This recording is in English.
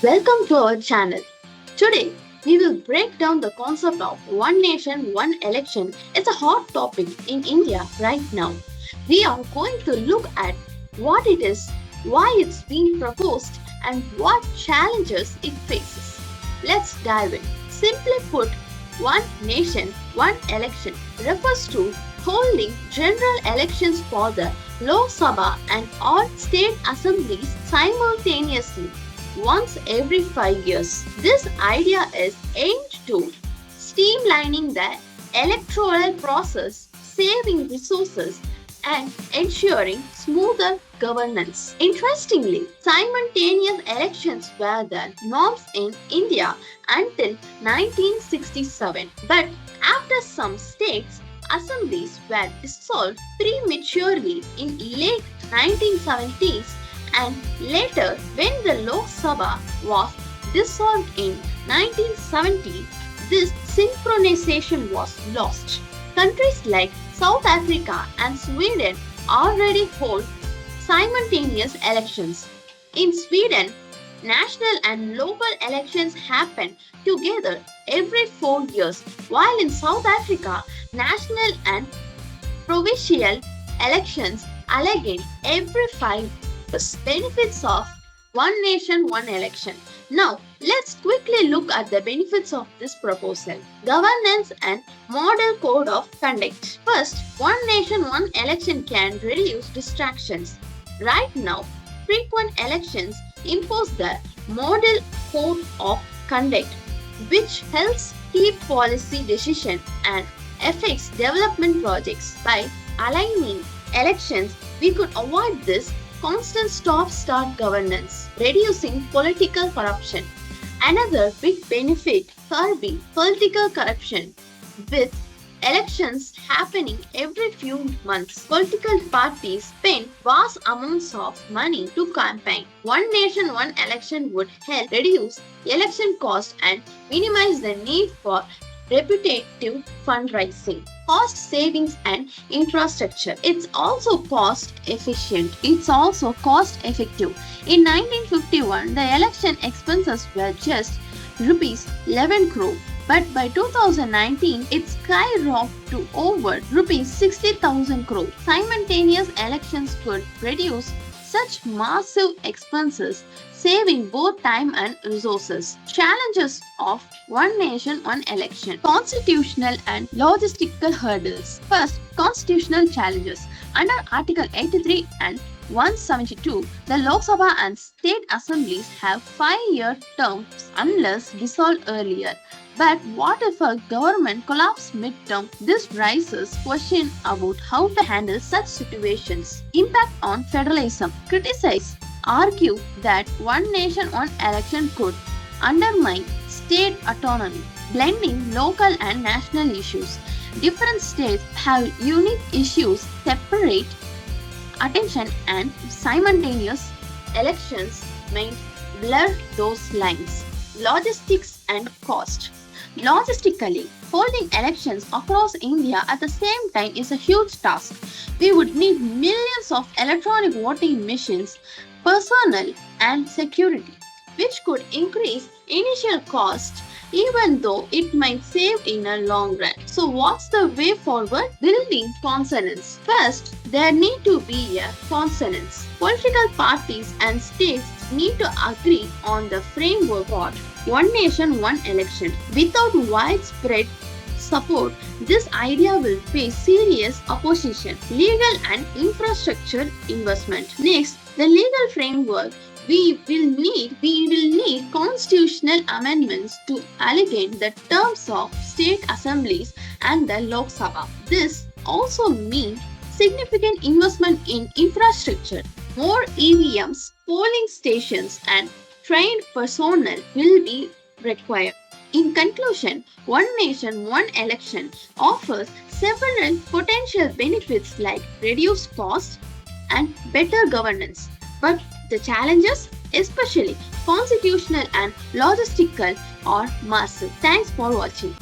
Welcome to our channel. Today, we will break down the concept of one nation, one election. It's a hot topic in India right now. We are going to look at what it is, why it's being proposed, and what challenges it faces. Let's dive in. Simply put, one nation, one election refers to holding general elections for the Lok Sabha and all state assemblies simultaneously once every 5 years. This idea is aimed to streamlining the electoral process, saving resources, and ensuring smoother governance. Interestingly, simultaneous elections were the norms in India until 1967. But after some states, assemblies were dissolved prematurely in late 1970s and later when the Lok Sabha was dissolved in 1970, this synchronization was lost. Countries like South Africa and Sweden already hold simultaneous elections. In Sweden, national and local elections happen together every 4 years, while in South Africa, national and provincial elections are again every 5 years. Benefits of one nation, one election. Now, let's quickly look at the benefits of this proposal. Governance and model code of conduct. First, one nation, one election can reduce distractions. Right now, frequent elections impose the model code of conduct, which helps keep policy decision and affects development projects. By aligning elections, we could avoid this constant stop-start governance, reducing political corruption. Another big benefit curbing political corruption. With elections happening every few months, political parties spend vast amounts of money to campaign. One nation, one election would help reduce election costs and minimize the need for repetitive fundraising. Cost savings and infrastructure. It's also cost efficient. It's also cost effective. In 1951, the election expenses were just rupees 11 crore. But by 2019, it skyrocketed to over rupees 60,000 crore. Simultaneous elections could reduce such massive expenses, saving both time and resources. Challenges of one nation, one election. Constitutional and logistical hurdles. First, constitutional challenges. Under Article 83 and 172, the Lok Sabha and state assemblies have 5-year terms unless dissolved earlier. But what if a government collapses mid-term? This raises questions about how to handle such situations. Impact on federalism. Criticize argue that one nation, one election could undermine state autonomy, blending local and national issues. Different states have unique issues, separate attention, and simultaneous elections may blur those lines. Logistics and cost. Logistically, holding elections across India at the same time is a huge task. We would need millions of electronic voting machines, personnel, and security, which could increase initial cost even though it might save in a long run. So what's the way forward? Building consonance. First, there need to be a consonance. Political parties and states need to agree on the framework for one nation, one election. Without widespread support, this idea will face serious opposition, legal and infrastructure investment. Next, the legal framework. We will need constitutional amendments to align the terms of state assemblies and the Lok Sabha. This also means significant investment in infrastructure. More EVMs, polling stations, and trained personnel will be required. In conclusion, one nation, one election offers several potential benefits like reduced costs and better governance. But the challenges, especially constitutional and logistical, are massive. Thanks for watching.